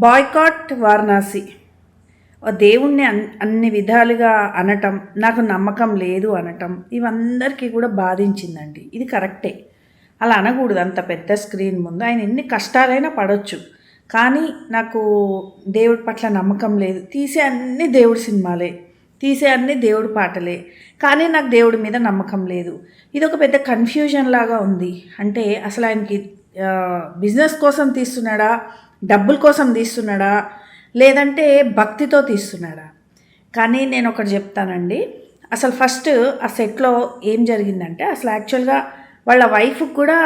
Boycott Varanasi. దేవుణ్ణి అన్ని విధాలుగా అనటం, నాకు నమ్మకం లేదు అనటం, ఇవందరికీ కూడా బాధించిందండి. ఇది కరెక్టే, అలా అనకూడదు. అంత పెద్ద స్క్రీన్ ముందు ఆయన ఎన్ని కష్టాలైనా పడవచ్చు, కానీ నాకు దేవుడి పట్ల నమ్మకం లేదు. తీసే అన్ని దేవుడి సినిమాలే, తీసే అన్ని దేవుడి పాటలే, కానీ నాకు దేవుడి మీద నమ్మకం లేదు. ఇది ఒక పెద్ద కన్ఫ్యూజన్ లాగా ఉంది. అంటే అసలు ఆయనకి బిజినెస్ కోసం తీస్తున్నాడా, డబ్బుల కోసం తీస్తున్నాడా, లేదంటే భక్తితో తీస్తున్నాడా? కానీ నేను ఒకటి చెప్తానండి. అసలు ఫస్ట్ ఆ సెట్లో ఏం జరిగిందంటే, అసలు యాక్చువల్గా వాళ్ళ వైఫ్ కూడా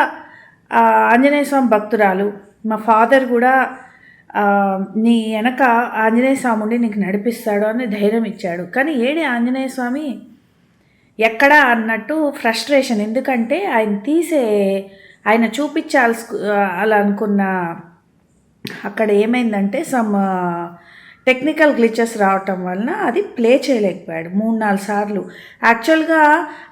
ఆంజనేయ స్వామి భక్తురాలు. మా ఫాదర్ కూడా నీ వెనక ఆంజనేయ స్వామి నీకు నడిపిస్తాడు అని ధైర్యం ఇచ్చాడు. కానీ ఏడే ఆంజనేయ స్వామి ఎక్కడా అన్నట్టు ఫ్రస్ట్రేషన్. ఎందుకంటే ఆయన అలా అనుకున్న అక్కడ ఏమైందంటే సమ్ టెక్నికల్ గ్లిచెస్ రావటం వలన అది ప్లే చేయలేకపోయాడు 3-4 సార్లు. యాక్చువల్గా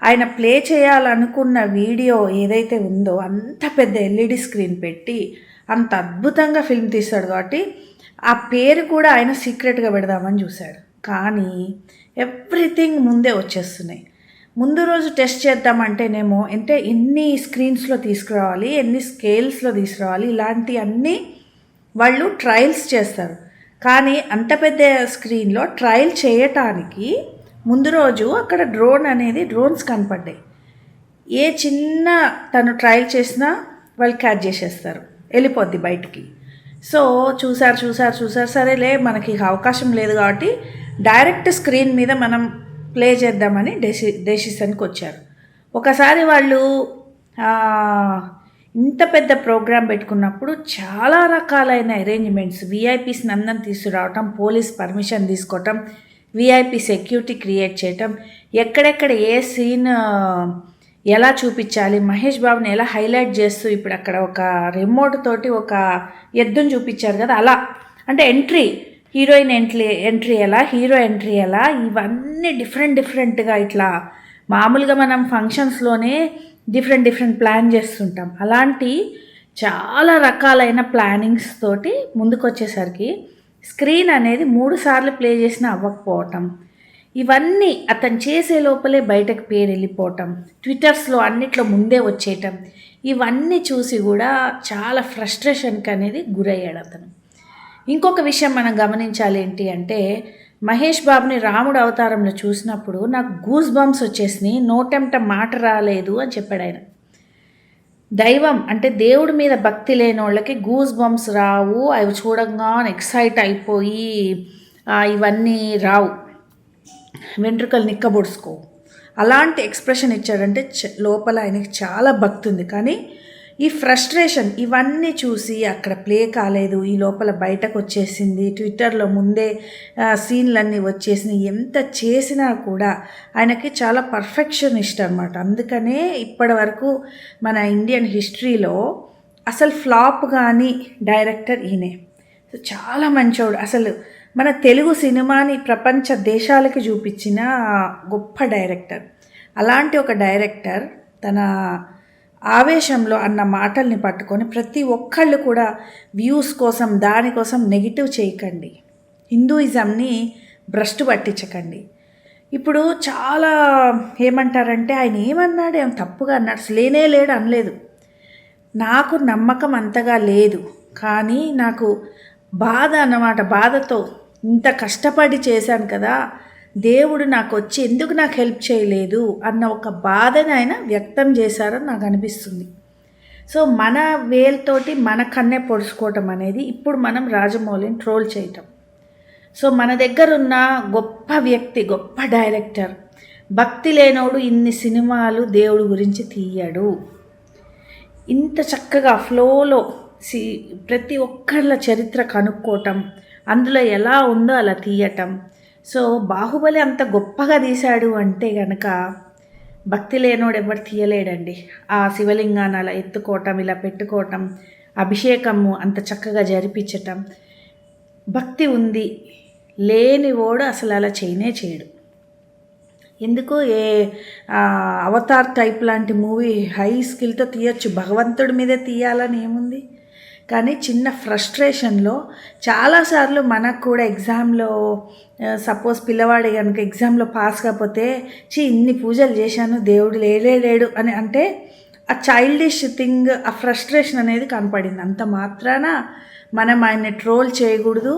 ఆయన ప్లే చేయాలనుకున్న వీడియో ఏదైతే ఉందో అంత పెద్ద ఎల్ఈడి స్క్రీన్ పెట్టి అంత అద్భుతంగా ఫిల్మ్ తీస్తాడు కాబట్టి ఆ పేరు కూడా ఆయన సీక్రెట్గా పెడదామని చూశాడు. కానీ ఎవ్రీథింగ్ ముందే వచ్చేస్తున్నాయి. ముందు రోజు టెస్ట్ చేద్దామంటేనేమో అంటే ఎన్ని స్క్రీన్స్లో తీసుకురావాలి, ఎన్ని స్కేల్స్లో తీసుకురావాలి, ఇలాంటి అన్నీ వాళ్ళు ట్రయల్స్ చేస్తారు. కానీ అంత పెద్ద స్క్రీన్లో ట్రయల్ చేయటానికి ముందు రోజు అక్కడ డ్రోన్స్ కనపడ్డాయి. ఏ చిన్న తను ట్రయల్ చేసినా వాళ్ళు క్యాచ్ చేసేస్తారు, వెళ్ళిపోద్ది బయటికి. సో చూసారు, సరేలే మనకి అవకాశం లేదు కాబట్టి డైరెక్ట్ స్క్రీన్ మీద మనం ప్లే చేద్దామని డెసిషన్కి వచ్చారు. ఒకసారి వాళ్ళు ఇంత పెద్ద ప్రోగ్రాం పెట్టుకున్నప్పుడు చాలా రకాలైన అరేంజ్మెంట్స్, విఐపీస్ని అందరిని తీసుకురావటం, పోలీస్ పర్మిషన్ తీసుకోవటం, విఐపీ సెక్యూరిటీ క్రియేట్ చేయటం, ఎక్కడెక్కడ ఏ సీన్ ఎలా చూపించాలి, మహేష్ బాబుని ఎలా హైలైట్ చేస్తూ ఇప్పుడు అక్కడ ఒక రిమోట్ తోటి ఒక ఎద్దును చూపించారు కదా, అలా అంటే హీరోయిన్ ఎంట్రీ ఎలా, హీరో ఎంట్రీ ఎలా, ఇవన్నీ డిఫరెంట్గా ఇట్లా మామూలుగా మనం ఫంక్షన్స్లోనే డిఫరెంట్ ప్లాన్ చేస్తుంటాం. అలాంటి చాలా రకాలైన ప్లానింగ్స్ తోటి ముందుకు వచ్చేసరికి స్క్రీన్ అనేది 3 సార్లు ప్లే చేసినా అవ్వకపోవటం, ఇవన్నీ అతను చేసే లోపలే బయటకు పేరు వెళ్ళిపోవటం, ట్విట్టర్స్లో అన్నిట్లో ముందే వచ్చేయటం, ఇవన్నీ చూసి కూడా చాలా ఫ్రస్ట్రేషన్కి అనేది గురయ్యాడు అతను. ఇంకొక విషయం మనం గమనించాలి ఏంటి అంటే, మహేష్ బాబుని రాముడు అవతారంలో చూసినప్పుడు నాకు గూస్ బంప్స్ వచ్చేసినాయి, నోటెంట మాట రాలేదు అని చెప్పాడు ఆయన. దైవం అంటే దేవుడి మీద భక్తి లేని వాళ్ళకి గూస్ బంప్స్ రావు, అవి చూడంగానే ఎక్సైట్ అయిపోయి ఇవన్నీ రావు, వెంట్రుకలు నిక్కబొడుచుకో, అలాంటి ఎక్స్ప్రెషన్ ఇచ్చాడంటే లోపల ఆయనకి చాలా భక్తి ఉంది. కానీ ఈ ఫ్రస్ట్రేషన్ ఇవన్నీ చూసి అక్కడ ప్లే కాలేదు, ఈ లోపల బయటకు వచ్చేసింది, ట్విట్టర్లో ముందే సీన్లన్నీ వచ్చేసినాయి, ఎంత చేసినా కూడా ఆయనకి చాలా పర్ఫెక్షనిస్ట్ అనమాట. అందుకనే ఇప్పటి వరకు మన ఇండియన్ హిస్టరీలో అసలు ఫ్లాప్ కానీ డైరెక్టర్ ఈయనే. చాలా మంచోడు. అసలు మన తెలుగు సినిమాని ప్రపంచ దేశాలకి చూపించిన గొప్ప డైరెక్టర్. అలాంటి ఒక డైరెక్టర్ తన ఆవేశంలో అన్న మాటల్ని పట్టుకొని ప్రతి ఒక్కళ్ళు కూడా వ్యూస్ కోసం దానికోసం నెగిటివ్ చేయకండి, హిందూయిజంని భ్రష్టు పట్టించకండి. ఇప్పుడు చాలా ఏమంటారంటే ఆయన ఏమన్నాడు, ఏం తప్పుగా అన్నాడు, లేనే లేడు అనలేదు. నాకు నమ్మకం అంతగా లేదు, కానీ నాకు బాధ అన్నమాట, బాధతో ఇంత కష్టపడి చేశాను కదా, దేవుడు నాకు వచ్చి ఎందుకు నాకు హెల్ప్ చేయలేదు అన్న ఒక బాధని ఆయన వ్యక్తం చేశారని నాకు అనిపిస్తుంది. సో మన వేలుతోటి మన కన్నే పొడుచుకోవటం అనేది ఇప్పుడు మనం రాజమౌళిని ట్రోల్ చేయటం. సో మన దగ్గర ఉన్న గొప్ప వ్యక్తి, గొప్ప డైరెక్టర్, భక్తి లేనోడు ఇన్ని సినిమాలు దేవుడి గురించి తీయడు. ఇంత చక్కగా ఫ్లోలో ప్రతి ఒక్కళ్ళ చరిత్ర కనుక్కోవటం, అందులో ఎలా ఉందో అలా తీయటం. సో బాహుబలి అంత గొప్పగా తీశాడు అంటే కనుక భక్తి లేనోడు ఎవరు తీయలేడండి. ఆ శివలింగాన్ని అలా ఎత్తుకోవటం, ఇలా పెట్టుకోవటం, అభిషేకము అంత చక్కగా జరిపించటం, భక్తి ఉంది లేనివాడు అసలు అలా చేయడు. ఎందుకు అవతార్ టైప్ లాంటి మూవీ హై స్కిల్తో తీయచ్చు, భగవంతుడి మీదే తీయాలని ఏముంది. కానీ చిన్న ఫ్రస్ట్రేషన్లో చాలాసార్లు మనకు కూడా ఎగ్జామ్లో సపోజ్ పిల్లవాడు కనుక ఎగ్జామ్లో పాస్ కాకపోతే ఇన్ని పూజలు చేశాను దేవుడు లేడు అని అంటే ఆ చైల్డిష్ థింగ్, ఆ ఫ్రస్ట్రేషన్ అనేది కనపడింది. అంత మాత్రాన మనం ఆయన్ని ట్రోల్ చేయకూడదు,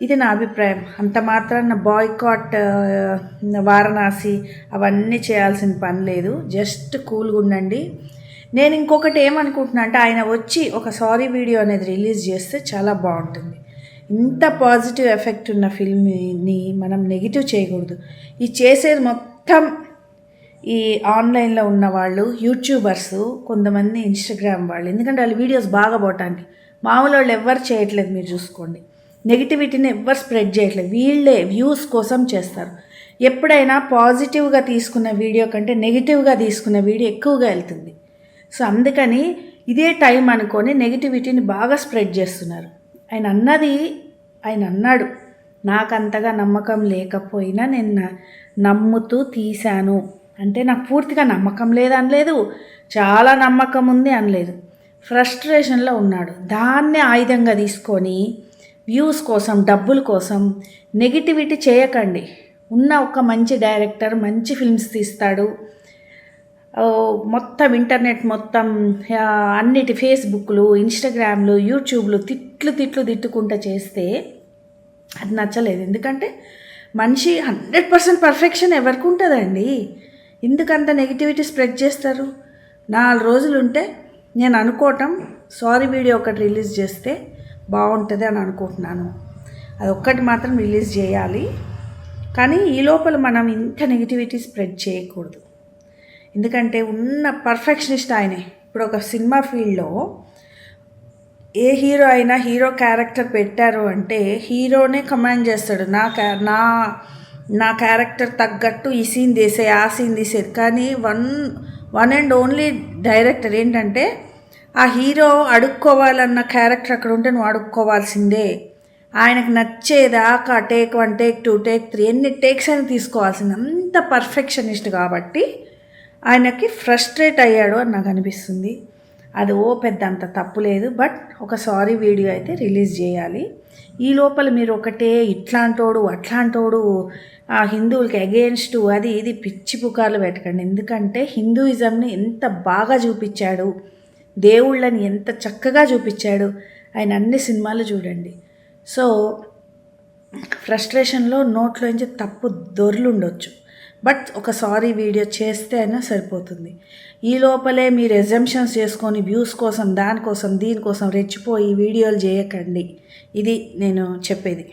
ఇది నా అభిప్రాయం. అంత మాత్రాన బాయ్కాట్ వారణాసి అవన్నీ చేయాల్సిన పని లేదు, జస్ట్ కూల్గా ఉండండి. నేను ఇంకొకటి ఏమనుకుంటున్నా అంటే ఆయన వచ్చి ఒక సారీ వీడియో అనేది రిలీజ్ చేస్తే చాలా బాగుంటుంది. ఇంత పాజిటివ్ ఎఫెక్ట్ ఉన్న ఫిల్మ్ని మనం నెగిటివ్ చేయకూడదు. ఈ చేసేది మొత్తం ఈ ఆన్లైన్లో ఉన్న వాళ్ళు, యూట్యూబర్స్, కొంతమంది ఇన్స్టాగ్రామ్ వాళ్ళు, ఎందుకంటే వాళ్ళు వీడియోస్ బాగా పోవటానికి. మామూలు వాళ్ళు ఎవ్వరు చేయట్లేదు, మీరు చూసుకోండి. నెగిటివిటీని ఎవ్వరు స్ప్రెడ్ చేయట్లేదు, వీళ్ళే వ్యూస్ కోసం చేస్తారు. ఎప్పుడైనా పాజిటివ్గా తీసుకున్న వీడియో కంటే నెగిటివ్గా తీసుకున్న వీడియో ఎక్కువగా వెళ్తుంది. సో అందుకని ఇదే టైం అనుకొని నెగిటివిటీని బాగా స్ప్రెడ్ చేస్తున్నారు. ఆయన అన్నాడు, నాకంతగా నమ్మకం లేకపోయినా నేను నమ్ముతూ తీశాను అంటే నాకు పూర్తిగా నమ్మకం లేదనలేదు, చాలా నమ్మకం ఉంది అనలేదు. ఫ్రస్ట్రేషన్లో ఉన్నాడు, దాన్నే ఆయుధంగా తీసుకొని వ్యూస్ కోసం, డబ్బుల కోసం నెగిటివిటీ చేయకండి. ఉన్న ఒక మంచి డైరెక్టర్ మంచి ఫిల్మ్స్ తీస్తాడు. మొత్తం ఇంటర్నెట్ మొత్తం అన్నిటి ఫేస్బుక్లు, ఇన్స్టాగ్రామ్లు, యూట్యూబ్లు తిట్టుకుంటూ చేస్తే అది నచ్చలేదు. ఎందుకంటే మనిషి 100% పర్ఫెక్షన్ ఎవరికి ఉంటుందండి? ఎందుకంత నెగిటివిటీ స్ప్రెడ్ చేస్తారు? 4 రోజులు ఉంటే నేను అనుకోవటం సారీ వీడియో ఒకటి రిలీజ్ చేస్తే బాగుంటుంది అని అనుకుంటున్నాను. అది ఒక్కటి మాత్రం రిలీజ్ చేయాలి, కానీ ఈ లోపల మనం ఇంత నెగిటివిటీ స్ప్రెడ్ చేయకూడదు. ఎందుకంటే ఉన్న పర్ఫెక్షనిస్ట్ ఆయనే. ఇప్పుడు ఒక సినిమా ఫీల్డ్లో ఏ హీరో అయినా హీరో క్యారెక్టర్ పెట్టారు అంటే హీరోనే కమాండ్ చేస్తాడు, నా క్యారెక్టర్ తగ్గట్టు ఈ సీన్ తీసే, ఆ సీన్ తీసేది. కానీ వన్ అండ్ ఓన్లీ డైరెక్టర్ ఏంటంటే ఆ హీరో అడుక్కోవాలన్న క్యారెక్టర్ అక్కడ ఉంటే నువ్వు అడుక్కోవాల్సిందే. ఆయనకు నచ్చేదాకా టేక్ 1, టేక్ 2, టేక్ 3 ఎన్ని టేక్స్ అయినా తీసుకోవాల్సింది. అంత పర్ఫెక్షనిస్ట్ కాబట్టి ఆయనకి ఫ్రస్ట్రేట్ అయ్యాడు అని నాకు అనిపిస్తుంది. అది పెద్ద అంత తప్పు లేదు, బట్ ఒక సారీ వీడియో అయితే రిలీజ్ చేయాలి. ఈ లోపల మీరు ఒకటే ఇట్లాంటోడు అట్లాంటోడు హిందువులకి అగెయిన్స్ట్ అది ఇది పిచ్చి పుకార్లు పెట్టకండి. ఎందుకంటే హిందూయిజంని ఎంత బాగా చూపించాడు, దేవుళ్ళని ఎంత చక్కగా చూపించాడు ఆయన అన్ని సినిమాలు చూడండి. సో ఫ్రస్ట్రేషన్లో నోట్లోంచి తప్పు దొర్లుండొచ్చు, బట్ ఒక సారీ వీడియో చేస్తే అయినా సరిపోతుంది. ఈ లోపలే మీరు ఎగ్జంప్షన్స్ చేసుకొని వ్యూస్ కోసం, దానికోసం, దీనికోసం రెచ్చిపోయి వీడియోలు చేయకండి. ఇది నేను చెప్పేది.